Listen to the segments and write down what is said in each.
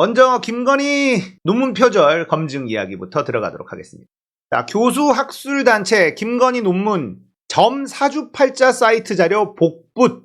먼저 김건희 논문 표절 검증 이야기부터 들어가도록 하겠습니다. 자, 교수 학술단체 김건희 논문 사주팔자 사이트 자료 복붙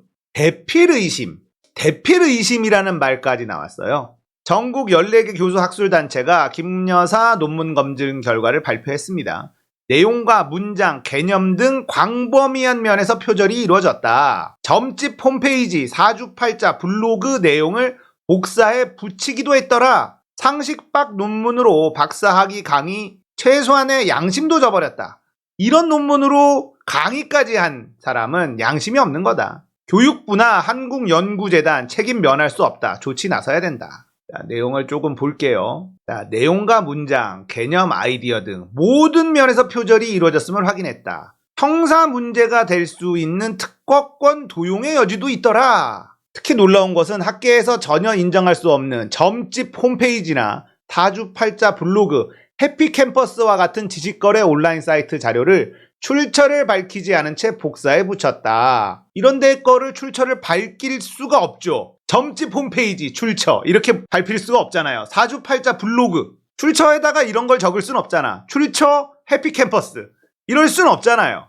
대필의심이라는 말까지 나왔어요. 전국 14개 교수 학술단체가 김 여사 논문 검증 결과를 발표했습니다. 내용과 문장, 개념 등 광범위한 면에서 표절이 이루어졌다. 점집 홈페이지, 사주팔자, 블로그 내용을 복사해 붙이기도 했더라. 상식박 논문으로 박사학위 강의 최소한의 양심도 저버렸다. 이런 논문으로 강의까지 한 사람은 양심이 없는 거다. 교육부나 한국연구재단 책임 면할 수 없다. 조치 나서야 된다. 자, 내용을 조금 볼게요. 자, 내용과 문장, 개념, 아이디어 등 모든 면에서 표절이 이루어졌음을 확인했다. 형사 문제가 될 수 있는 특허권 도용의 여지도 있더라. 특히 놀라운 것은 학계에서 전혀 인정할 수 없는 점집 홈페이지나 사주팔자 블로그, 해피캠퍼스와 같은 지식거래 온라인 사이트 자료를 출처를 밝히지 않은 채 복사해 붙였다. 이런 데 거를 출처를 밝힐 수가 없죠. 점집 홈페이지 출처 이렇게 밝힐 수가 없잖아요. 사주팔자 블로그 출처에다가 이런 걸 적을 순 없잖아. 출처 해피캠퍼스 이럴 순 없잖아요.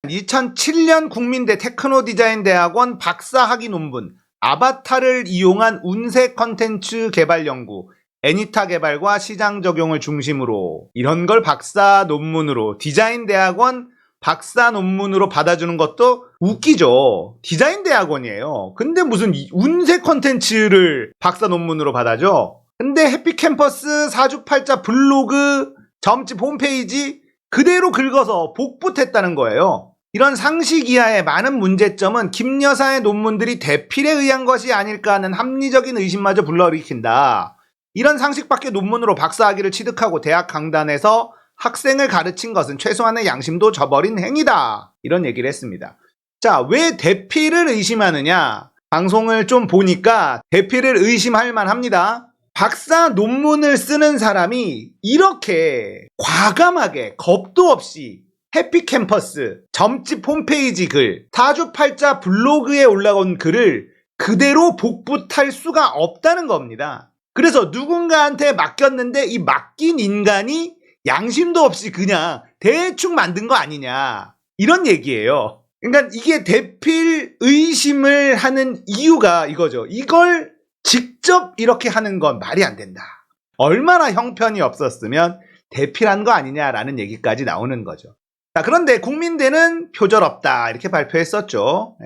2007년 국민대 테크노디자인대학원 박사학위 논문 아바타를 이용한 운세 컨텐츠 개발 연구 애니타 개발과 시장 적용을 중심으로 이런 걸 박사 논문으로 디자인대학원 박사 논문으로 받아주는 것도 웃기죠. 디자인대학원이에요. 근데 무슨 운세 컨텐츠를 박사 논문으로 받아줘? 근데 해피캠퍼스 사주팔자 블로그 점집 홈페이지 그대로 긁어서 복붙했다는 거예요. 이런 상식 이하의 많은 문제점은 김 여사의 논문들이 대필에 의한 것이 아닐까 하는 합리적인 의심마저 불러일으킨다. 이런 상식 밖의 논문으로 박사학위를 취득하고 대학 강단에서 학생을 가르친 것은 최소한의 양심도 저버린 행위다. 이런 얘기를 했습니다. 자, 왜 대필을 의심하느냐? 방송을 좀 보니까 대필을 의심할 만합니다. 박사 논문을 쓰는 사람이 이렇게 과감하게 겁도 없이 해피캠퍼스, 점집 홈페이지 글, 사주팔자 블로그에 올라온 글을 그대로 복붙할 수가 없다는 겁니다. 그래서 누군가한테 맡겼는데 이 맡긴 인간이 양심도 없이 그냥 대충 만든 거 아니냐 이런 얘기예요. 그러니까 이게 대필 의심을 하는 이유가 이거죠. 이걸 직접 이렇게 하는 건 말이 안 된다. 얼마나 형편이 없었으면 대필한 거 아니냐라는 얘기까지 나오는 거죠. 자, 그런데 국민대는 표절 없다 이렇게 발표했었죠.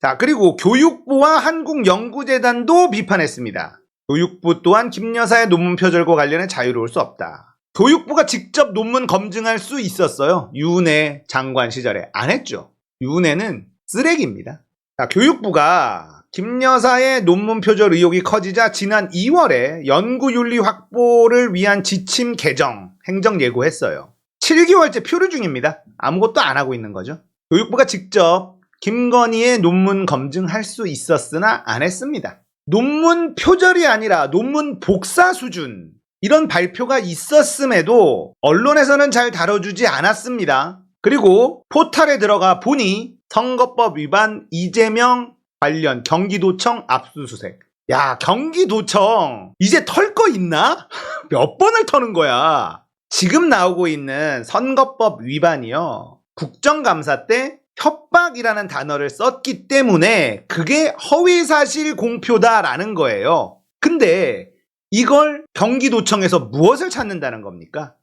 자, 그리고 교육부와 한국연구재단도 비판했습니다. 교육부 또한 김 여사의 논문 표절과 관련해 자유로울 수 없다. 교육부가 직접 논문 검증할 수 있었어요. 유은혜 장관 시절에. 안 했죠. 유은혜는 쓰레기입니다. 자, 교육부가 김 여사의 논문 표절 의혹이 커지자 지난 2월에 연구윤리 확보를 위한 지침 개정 행정 예고했어요. 7개월째 표류 중입니다. 아무것도 안 하고 있는 거죠. 교육부가 직접 김건희의 논문 검증할 수 있었으나 안 했습니다. 논문 표절이 아니라 논문 복사 수준 이런 발표가 있었음에도 언론에서는 잘 다뤄주지 않았습니다. 그리고 포털에 들어가 보니 선거법 위반 이재명 관련 경기도청 압수수색. 야, 경기도청 이제 털 거 있나? 몇 번을 터는 거야. 지금 나오고 있는 선거법 위반이요. 국정감사 때 협박이라는 단어를 썼기 때문에 그게 허위사실 공표다라는 거예요. 근데 이걸 경기도청에서 무엇을 찾는다는 겁니까?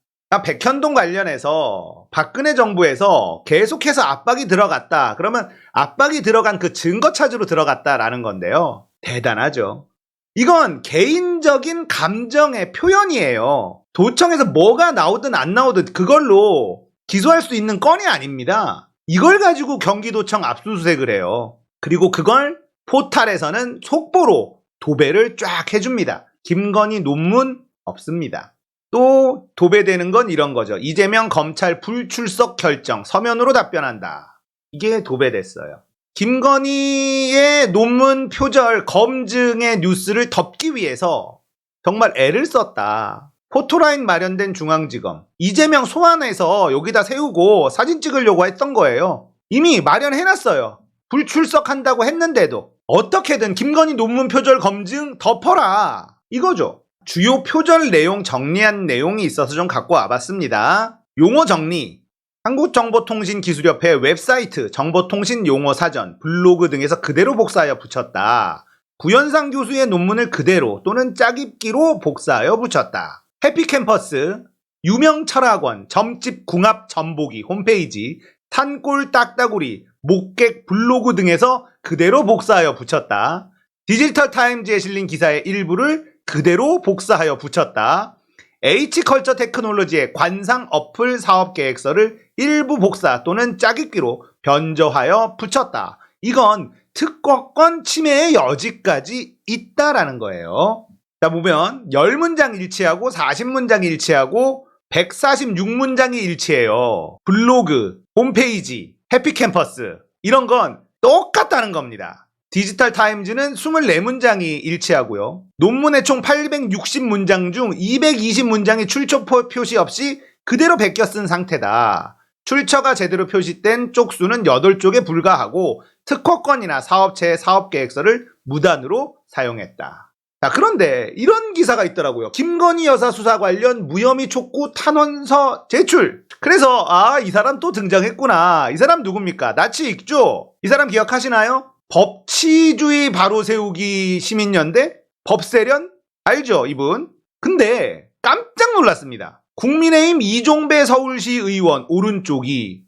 백현동 관련해서 박근혜 정부에서 계속해서 압박이 들어갔다. 그러면 압박이 들어간 그 증거 찾으러 들어갔다라는 건데요. 대단하죠. 이건 개인적인 감정의 표현이에요. 도청에서 뭐가 나오든 안 나오든 그걸로 기소할 수 있는 건이 아닙니다. 이걸 가지고 경기도청 압수수색을 해요. 그리고 그걸 포탈에서는 속보로 도배를 쫙 해줍니다. 김건희 논문 없습니다. 또 도배되는 건 이런 거죠. 이재명 검찰 불출석 결정 서면으로 답변한다. 이게 도배됐어요. 김건희의 논문 표절 검증의 뉴스를 덮기 위해서 정말 애를 썼다. 포토라인 마련된 중앙지검 이재명 소환해서 여기다 세우고 사진 찍으려고 했던 거예요. 이미 마련해놨어요. 불출석한다고 했는데도 어떻게든 김건희 논문 표절 검증 덮어라. 이거죠. 주요 표절 내용 정리한 내용이 있어서 좀 갖고 와봤습니다. 용어 정리. 한국정보통신기술협회 웹사이트, 정보통신 용어사전, 블로그 등에서 그대로 복사하여 붙였다. 구현상 교수의 논문을 그대로 또는 짜깁기로 복사하여 붙였다. 해피캠퍼스, 유명철학원, 점집 궁합 전보기 홈페이지, 산골 딱따구리, 목객 블로그 등에서 그대로 복사하여 붙였다. 디지털타임즈에 실린 기사의 일부를 그대로 복사하여 붙였다. H컬처 테크놀로지의 관상 어플 사업계획서를 일부 복사 또는 짜깁기로 변조하여 붙였다. 이건 특허권 침해의 여지까지 있다라는 거예요. 자, 보면 10문장 일치하고 40문장 일치하고 146문장이 일치해요. 블로그, 홈페이지, 해피캠퍼스 이런 건 똑같다는 겁니다. 디지털타임즈는 24문장이 일치하고요. 논문의 총 860문장 중 220문장이 출처 표시 없이 그대로 베껴 쓴 상태다. 출처가 제대로 표시된 쪽수는 8쪽에 불과하고 특허권이나 사업체의 사업계획서를 무단으로 사용했다. 자, 그런데 이런 기사가 있더라고요. 김건희 여사 수사 관련 무혐의 촉구 탄원서 제출. 그래서 이 사람 또 등장했구나. 이 사람 누굽니까? 나치 익조. 이 사람 기억하시나요? 법치주의 바로 세우기 시민연대? 법세련? 알죠, 이분? 근데 깜짝 놀랐습니다. 국민의힘 이종배 서울시 의원 오른쪽이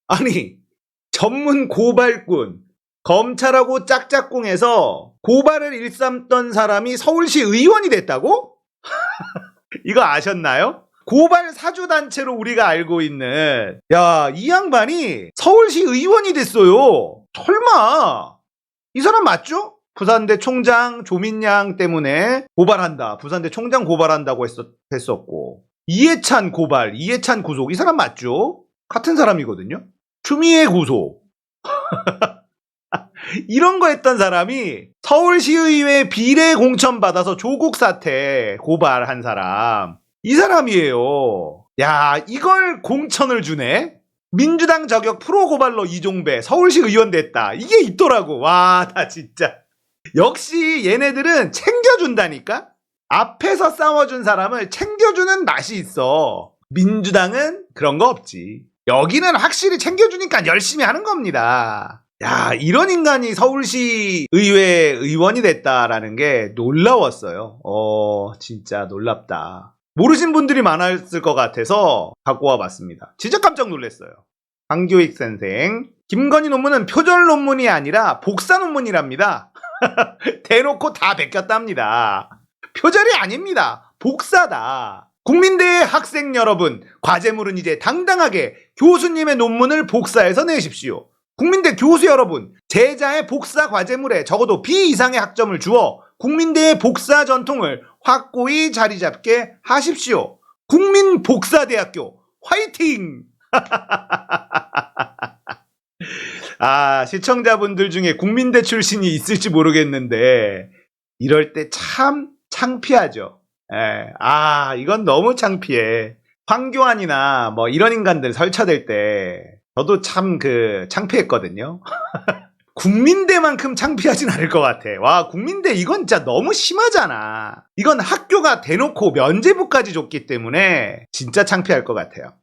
아니, 전문 고발꾼, 검찰하고 짝짝꿍해서 고발을 일삼던 사람이 서울시 의원이 됐다고? 이거 아셨나요? 고발 사주단체로 우리가 알고 있는 이 양반이 서울시 의원이 됐어요. 설마 이 사람 맞죠? 부산대 총장 조민양 때문에 고발한다. 부산대 총장 고발한다고 했었고 이해찬 고발, 이해찬 구속 이 사람 맞죠? 같은 사람이거든요. 추미애 구속 이런 거 했던 사람이 서울시의회 비례 공천 받아서 조국 사태 고발한 사람 이 사람이에요. 야, 이걸 공천을 주네? 민주당 저격 프로고발러 이종배 서울시 의원 됐다. 이게 있더라고. 와, 나 진짜. 역시 얘네들은 챙겨준다니까? 앞에서 싸워준 사람을 챙겨주는 맛이 있어. 민주당은 그런 거 없지. 여기는 확실히 챙겨주니까 열심히 하는 겁니다. 야, 이런 인간이 서울시 의회 의원이 됐다라는 게 놀라웠어요. 진짜 놀랍다. 모르신 분들이 많았을 것 같아서 갖고 와봤습니다. 진짜 깜짝 놀랐어요. 강교익 선생, 김건희 논문은 표절 논문이 아니라 복사 논문이랍니다. 대놓고 다 베꼈답니다. 표절이 아닙니다. 복사다. 국민대 학생 여러분, 과제물은 이제 당당하게 교수님의 논문을 복사해서 내십시오. 국민대 교수 여러분, 제자의 복사 과제물에 적어도 B 이상의 학점을 주어 국민대의 복사 전통을 확고히 자리 잡게 하십시오. 국민복사대학교 화이팅! 시청자분들 중에 국민대 출신이 있을지 모르겠는데 이럴 때 참 창피하죠. 이건 너무 창피해. 황교안이나 뭐 이런 인간들 설쳐댈 때 저도 참 창피했거든요. 국민대만큼 창피하진 않을 것 같아. 와, 국민대 이건 진짜 너무 심하잖아. 이건 학교가 대놓고 면제부까지 줬기 때문에 진짜 창피할 것 같아요.